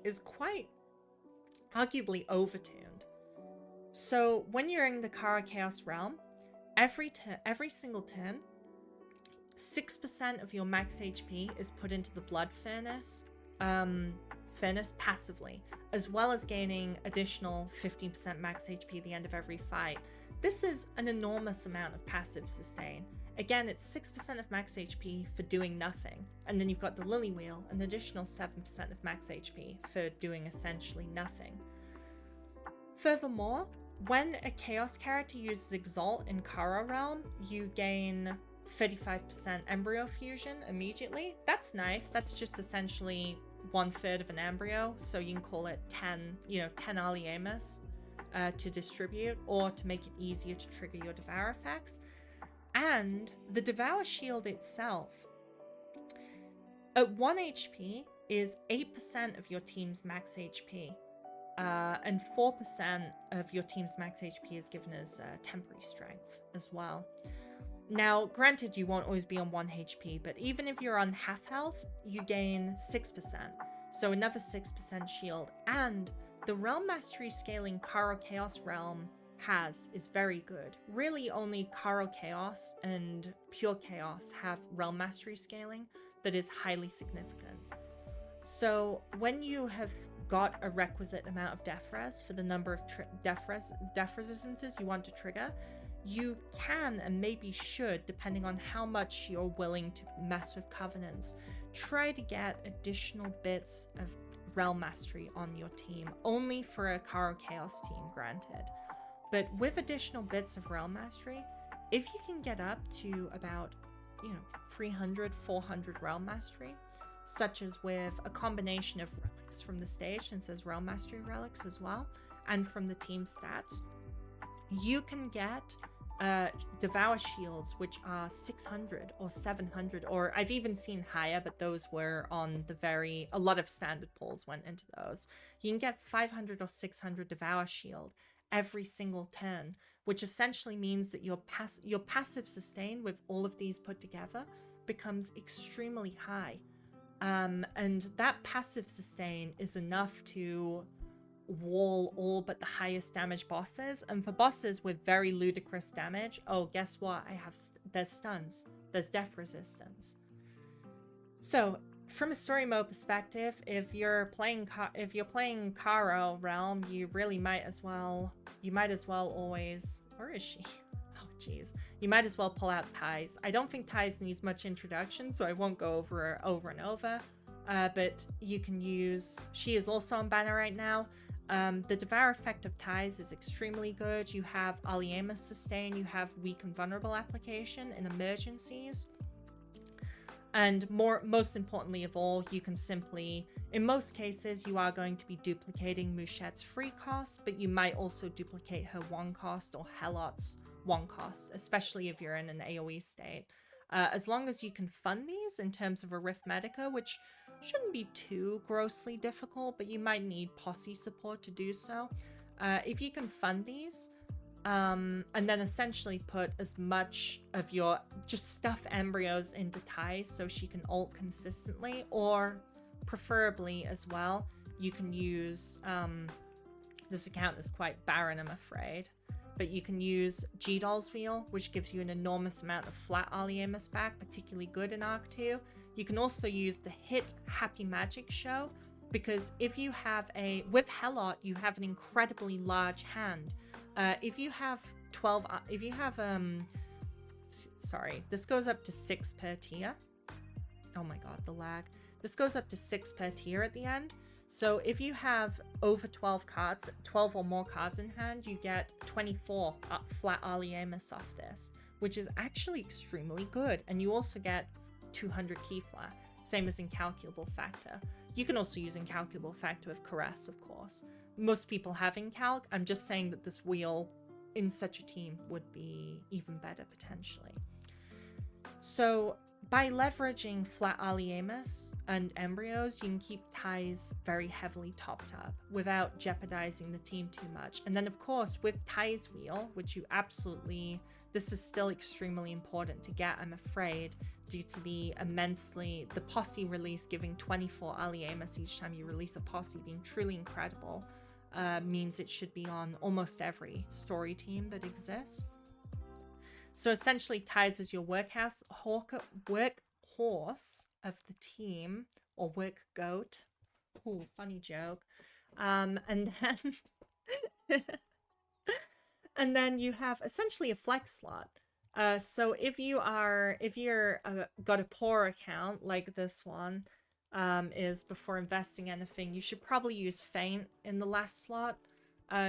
is quite arguably overtuned. So when you're in the Caro Chaos realm, every single turn, 6% of your max HP is put into the Blood Furnace passively, as well as gaining additional 15% max HP at the end of every fight. This is an enormous amount of passive sustain. Again, it's 6% of max HP for doing nothing, and then you've got the Lily Wheel, an additional 7% of max HP for doing essentially nothing. Furthermore, when a Chaos character uses Exalt in Caro Realm, you gain 35% Embryo Fusion immediately. That's nice. That's just essentially 1/3 of an embryo, so you can call it 10 Aliemus to distribute, or to make it easier to trigger your Devour effects. And the Devour Shield itself, at 1 HP, is 8% of your team's max HP. And 4% of your team's max HP is given as temporary strength as well. Now, granted, you won't always be on 1 HP, but even if you're on half health, you gain 6%. So another 6% shield. And the Realm Mastery scaling Caro Chaos Realm is very good. Really, only Caro Chaos and Pure Chaos have Realm Mastery scaling that is highly significant. So when you have got a requisite amount of death res for the number of death resistances you want to trigger, you can and maybe should, depending on how much you're willing to mess with covenants, try to get additional bits of Realm Mastery on your team, only for a Caro Chaos team, granted. But with additional bits of Realm Mastery, if you can get up to about 300, 400 Realm Mastery, such as with a combination of relics from the stage, since there's Realm Mastery relics as well, and from the team stats, you can get Devour Shields, which are 600 or 700, or I've even seen higher, but those were on a lot of standard pulls went into those. You can get 500 or 600 Devour Shield every single turn, which essentially means that your passive sustain with all of these put together becomes extremely high. And that passive sustain is enough to wall all but the highest damage bosses. And for bosses with very ludicrous damage, oh, guess what? There's stuns, there's death resistance. So from a story mode perspective, if you're playing Caro Realm, you really might as well always, where is she? Oh jeez, you might as well pull out Ties. I don't think Ties needs much introduction, so I won't go over her over and over. But you can use, she is also on banner right now. The Devour effect of Ties is extremely good. You have Aliemus sustain, you have weak and vulnerable application in emergencies. And most importantly of all, you can simply, in most cases, you are going to be duplicating Mouchette's free cost, but you might also duplicate her 1 cost or Helot's 1 cost, especially if you're in an AoE state. As long as you can fund these in terms of Arithmetica, which shouldn't be too grossly difficult, but you might need Posse support to do so. If you can fund these, and then essentially put as much of your, just stuff embryos into ties so she can ult consistently, or preferably as well, you can use, this account is quite barren, I'm afraid, but you can use G-Doll's Wheel, which gives you an enormous amount of flat Aliemus back, particularly good in Arc 2. You can also use the hit Happy Magic Show, because if you have with Helot, you have an incredibly large hand. If you have 12, sorry, this goes up to 6 per tier. Oh my god, the lag. This goes up to 6 per tier at the end. So if you have over 12 cards, 12 or more cards in hand, you get 24 flat Aliemus off this, which is actually extremely good. And you also get 200 key flat, same as Incalculable Factor. You can also use Incalculable Factor with Caress, of course. Most people have Incalc. I'm just saying that this wheel in such a team would be even better potentially. So by leveraging flat Aliemus and embryos, you can keep ties very heavily topped up without jeopardizing the team too much. And then of course with ties wheel, which you absolutely, this is still extremely important to get, I'm afraid, due to the Posse release giving 24 Aliemus each time you release a Posse being truly incredible, means it should be on almost every story team that exists. So essentially ties as your workhorse of the team, or work goat. Ooh, funny joke. And then and then you have essentially a flex slot. So if you're got a poor account like this one is before investing anything, you should probably use Feint in the last slot.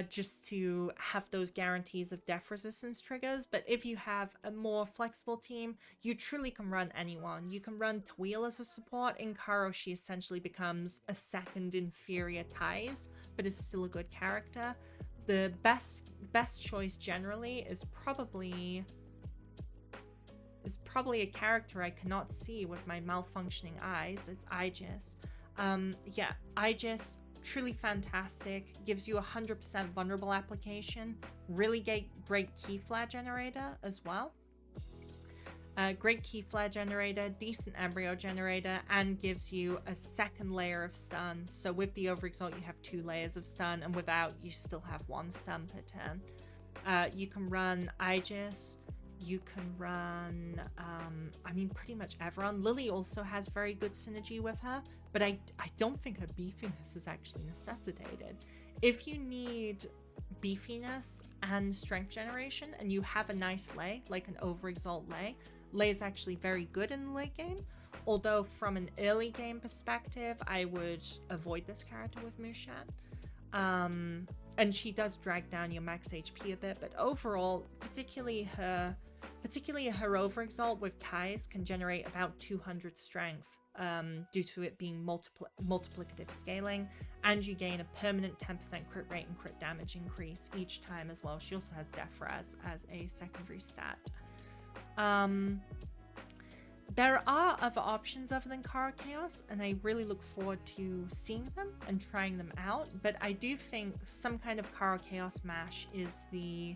Just to have those guarantees of def resistance triggers. But if you have a more flexible team, you truly can run anyone. You can run Tweel as a support. In Caro, she essentially becomes a second inferior ties, but is still a good character. The best choice generally is probably a character I cannot see with my malfunctioning eyes. It's Aegis. Yeah, Aegis, truly fantastic, gives you 100% vulnerable application, really great key flag generator as well. Great key flag generator, decent embryo generator, and gives you a second layer of stun. So with the Overexalt you have 2 layers of stun, and without you still have 1 stun per turn. You can run Aegis, you can run, I mean, pretty much everyone. Lily also has very good synergy with her, but I don't think her beefiness is actually necessitated. If you need beefiness and strength generation and you have a nice lay, like an Overexalt lay is actually very good in the late game. Although from an early game perspective, I would avoid this character with Mouchette. And she does drag down your max HP a bit, but overall, particularly her Overexalt with ties can generate about 200 strength due to it being multiplicative scaling, and you gain a permanent 10% crit rate and crit damage increase each time as well. She also has Def Res as a secondary stat. There are other options other than Caro Chaos, and I really look forward to seeing them and trying them out, but I do think some kind of Caro Chaos mash is the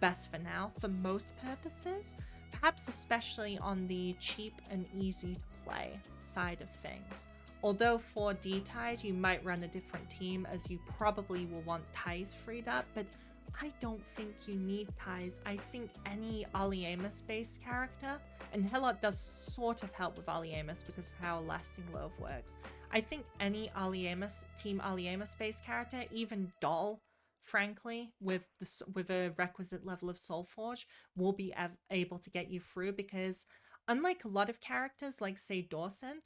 best for now for most purposes, perhaps especially on the cheap and easy to play side of things. Although for D-Tide you might run a different team, as you probably will want ties freed up, but I don't think you need ties. I think any Aliemus based character, and Helot does sort of help with Aliemus because of how Lasting Love works. I think any Team Aliemus based character, even Doll, frankly, with a requisite level of Soulforge, will be able to get you through, because unlike a lot of characters like say Dawson,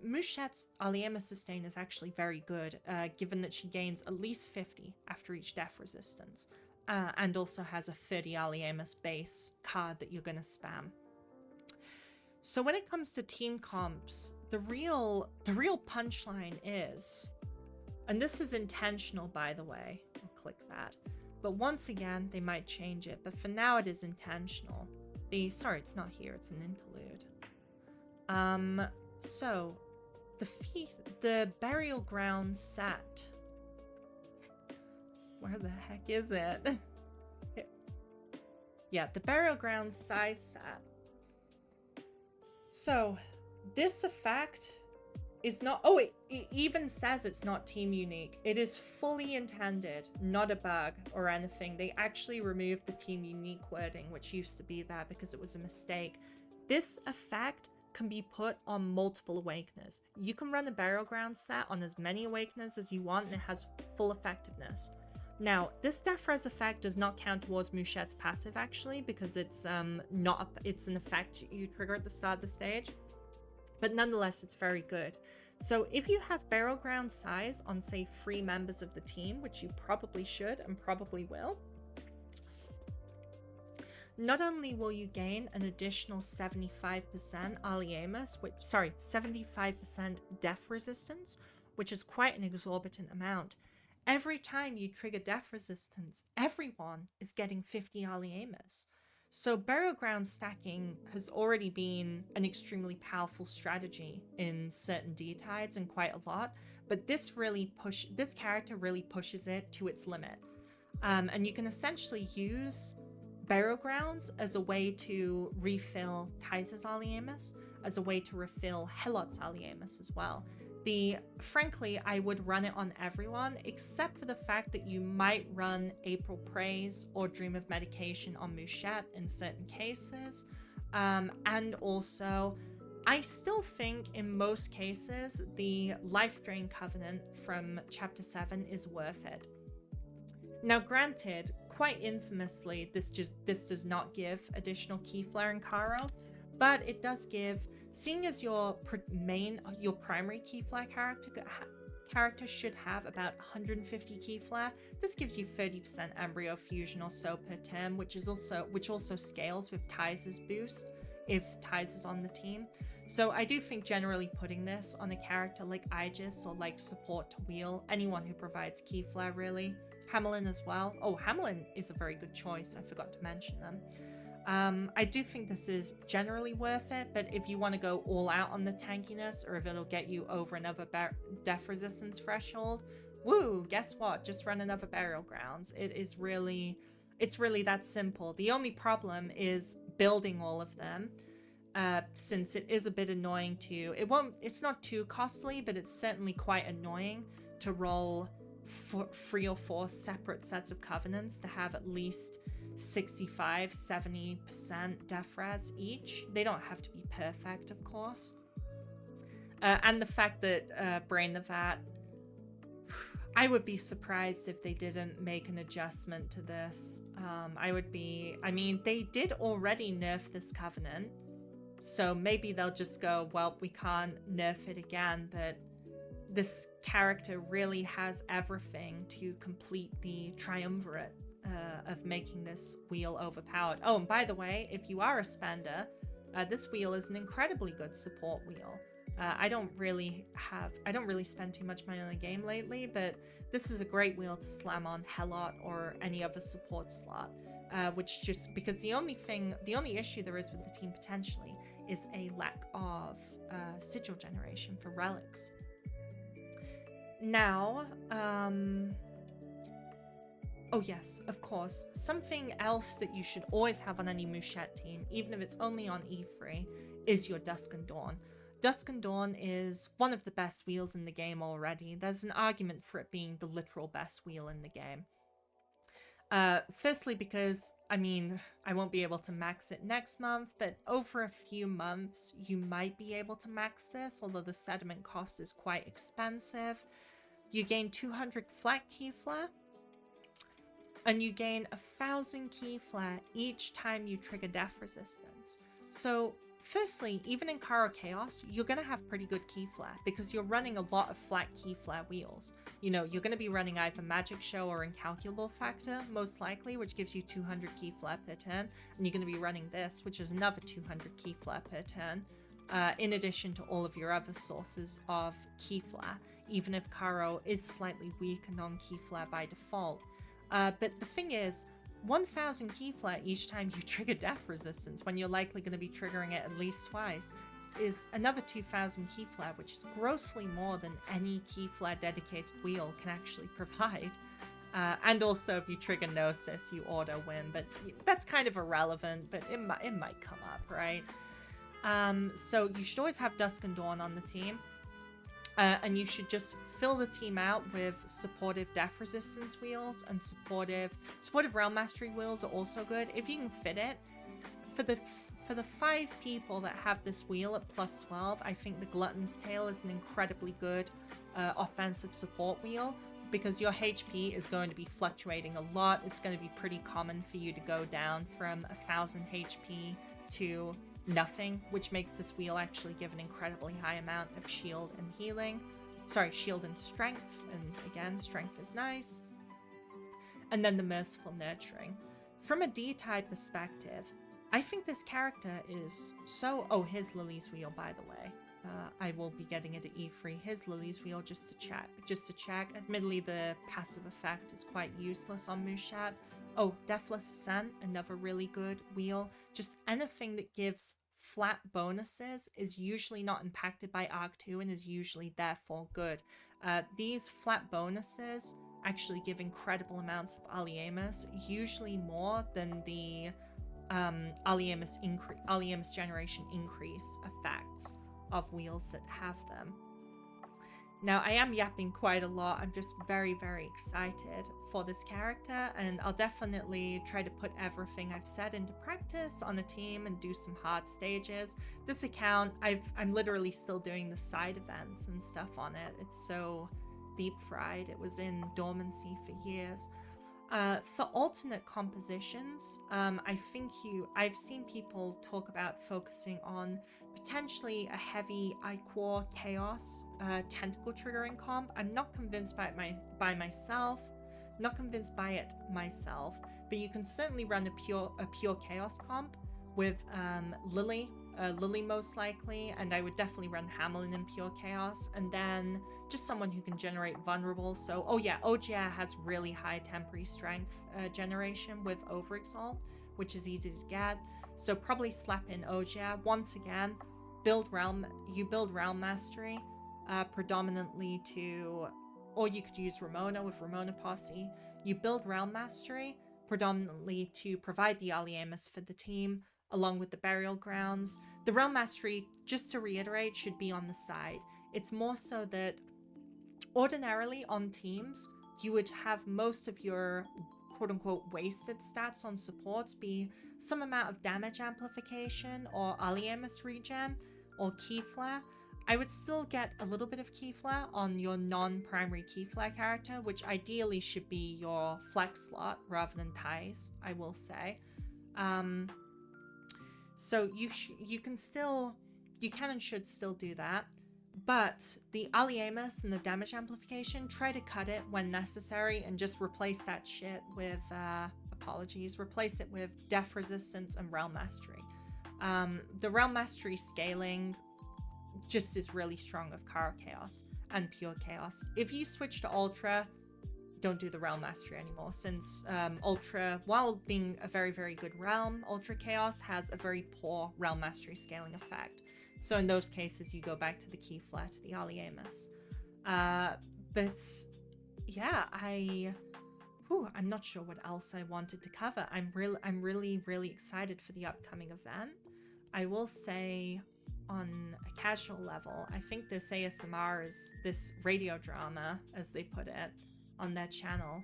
Mouchette's Aliemus sustain is actually very good, given that she gains at least 50 after each def resistance, and also has a 30 Aliemus base card that you're going to spam. So when it comes to team comps, the real punchline is, and this is intentional, by the way, I'll click that, but once again, they might change it, but for now it is intentional. Sorry, it's not here, it's an interlude. So the burial ground set. Where the heck is it? Yeah, the burial ground size set. So this effect is not, oh, it even says it's not team unique. It is fully intended, not a bug or anything. They actually removed the team unique wording, which used to be there because it was a mistake. This effect can be put on multiple awakeners. You can run the burial ground set on as many awakeners as you want, and it has full effectiveness. Now, this Death Res effect does not count towards Mouchette's passive, actually, because it's it's an effect you trigger at the start of the stage. But nonetheless, it's very good. So if you have burial ground size on, say, 3 members of the team, which you probably should and probably will, not only will you gain an additional 75% Aliemus, 75% death resistance, which is quite an exorbitant amount. Every time you trigger death resistance, everyone is getting 50 Aliemus. So burial ground stacking has already been an extremely powerful strategy in certain D-tides and quite a lot, but this character really pushes it to its limit. And you can essentially use burial grounds as a way to refill Tyza's Aliemus, as a way to refill Helot's Aliemus as well. Frankly, I would run it on everyone, except for the fact that you might run April Praise or Dream of Medication on Mouchette in certain cases. And also, I still think in most cases, the Life Drain Covenant from Chapter 7 is worth it. Now, granted, quite infamously, this does not give additional Keyflare and Caro, but it does give, seeing as your primary Keyflare character should have about 150 Keyflare, this gives you 30% Embryo Fusion or so per turn, which also scales with Tyza's boost if Tyze is on the team. So I do think generally putting this on a character like Aegis or like support to wheel, anyone who provides Keyflare really, Hamelin as well. Oh, Hamelin is a very good choice. I forgot to mention them. I do think this is generally worth it, but if you want to go all out on the tankiness, or if it'll get you over another death resistance threshold, woo, guess what? Just run another burial grounds. It's really that simple. The only problem is building all of them, since it is a bit annoying it's not too costly, but it's certainly quite annoying to roll 3 or 4 separate sets of covenants to have at least 65-70% death res each. They don't have to be perfect, of course. And the fact that Brain the Vat, I would be surprised if they didn't make an adjustment to this. I mean, they did already nerf this covenant, so maybe they'll just go, well, we can't nerf it again, but this character really has everything to complete the triumvirate of making this wheel overpowered. Oh, and by the way, if you are a spender, this wheel is an incredibly good support wheel. I don't really spend too much money on the game lately, but this is a great wheel to slam on Helot or any other support slot. Which just because the only issue there is with the team potentially is a lack of sigil generation for relics. Now, oh yes, of course, something else that you should always have on any Mouchette team, even if it's only on E3, is your Dusk and Dawn. Dusk and Dawn is one of the best wheels in the game already. There's an argument for it being the literal best wheel in the game. Firstly, because, I mean, I won't be able to max it next month, but over a few months, you might be able to max this, although the sediment cost is quite expensive. You gain 200 flat Keyflare, and you gain 1,000 Keyflare each time you trigger death resistance. So firstly, even in Caro Chaos, you're going to have pretty good key flare because you're running a lot of flat key flare wheels. You know, you're going to be running either Magic Show or Incalculable Factor, most likely, which gives you 200 key flare per turn. And you're going to be running this, which is another 200 key flare per turn, in addition to all of your other sources of key flare, even if Caro is slightly weaker non-key flare by default. But the thing is, 1000 key flare each time you trigger death resistance, when you're likely going to be triggering it at least twice, is another 2000 key flare, which is grossly more than any key flare dedicated wheel can actually provide. And also, if you trigger Gnosis, you auto win, but that's kind of irrelevant, but it might come up, right? So you should always have Dusk and Dawn on the team. And you should just fill the team out with supportive death resistance wheels, and supportive realm mastery wheels are also good if you can fit it. For the 5 people that have this wheel at plus 12, I think the Glutton's Tail is an incredibly good offensive support wheel, because your HP is going to be fluctuating a lot. It's going to be pretty common for you to go down from 1000 HP to nothing, which makes this wheel actually give an incredibly high amount of shield and healing. Sorry, shield and strength, and again, strength is nice. And then the Merciful Nurturing. From a D-type perspective, I think this character is so... Oh, here's Lily's wheel, by the way. I will be getting it at E3. Here's Lily's wheel just to check. Admittedly, the passive effect is quite useless on Mouchette. Oh, Deathless Ascent, another really good wheel. Just anything that gives flat bonuses is usually not impacted by Arc 2 and is usually therefore good. These flat bonuses actually give incredible amounts of Aliemus, usually more than the Aliemus generation increase effects of wheels that have them. Now, I am yapping quite a lot. I'm just very, very excited for this character, and I'll definitely try to put everything I've said into practice on a team and do some hard stages. This account, I'm literally still doing the side events and stuff on it. It's so deep fried. It was in dormancy for years. For alternate compositions, I've seen people talk about focusing on potentially a heavy Iquor Chaos tentacle triggering comp. I'm not convinced by it myself, but you can certainly run a pure Chaos comp with Lily most likely, and I would definitely run Hamelin in pure Chaos, and then just someone who can generate vulnerable. So, oh yeah, Ogia has really high temporary strength generation with Overexalt, which is easy to get. So probably slap in Ogia. Once again, build realm mastery predominantly to, or you could use Ramona with Ramona Posse. You build realm mastery predominantly to provide the Aliemus for the team, along with the burial grounds. The realm mastery, just to reiterate, should be on the side. It's more so that ordinarily on teams, you would have most of your quote-unquote wasted stats on supports be some amount of damage amplification or Aliemus regen or key flare. I would still get a little bit of key flare on your non-primary key flare character, which ideally should be your flex slot rather than ties, I will say. So you can and should still do that. But the Aliemus and the damage amplification, try to cut it when necessary and just replace that shit with, replace it with Death Resistance and Realm Mastery. The Realm Mastery scaling just is really strong with Caro Chaos and Pure Chaos. If you switch to Ultra, don't do the Realm Mastery anymore, since Ultra, while being a very, very good realm, Ultra Chaos has a very poor Realm Mastery scaling effect. So in those cases, you go back to the key flare, to the Aliemus. But yeah, I'm not sure what else I wanted to cover. I'm really, really excited for the upcoming event. I will say, on a casual level, I think this ASMR is, this radio drama, as they put it on their channel,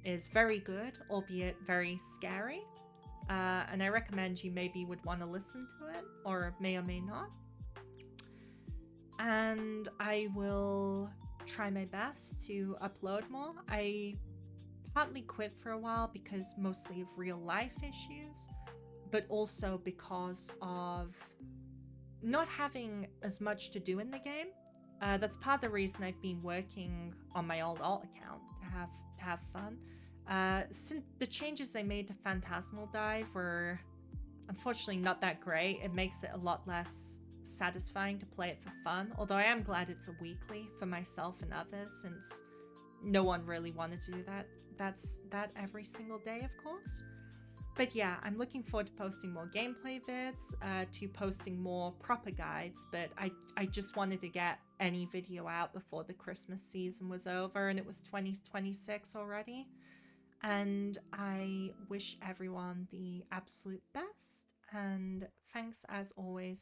is very good, albeit very scary. And I recommend you maybe would want to listen to it, or may not. And I will try my best to upload more. I partly quit for a while because mostly of real life issues, but also because of not having as much to do in the game. That's part of the reason I've been working on my old alt account to have fun. Since the changes they made to Phantasmal Dive were unfortunately not that great, it makes it a lot less satisfying to play it for fun. Although I am glad it's a weekly for myself and others, since no one really wanted to do that every single day, of course. But yeah, I'm looking forward to posting more gameplay vids, to posting more proper guides, but I just wanted to get any video out before the Christmas season was over, and it was 2026 already. And I wish everyone the absolute best, and thanks as always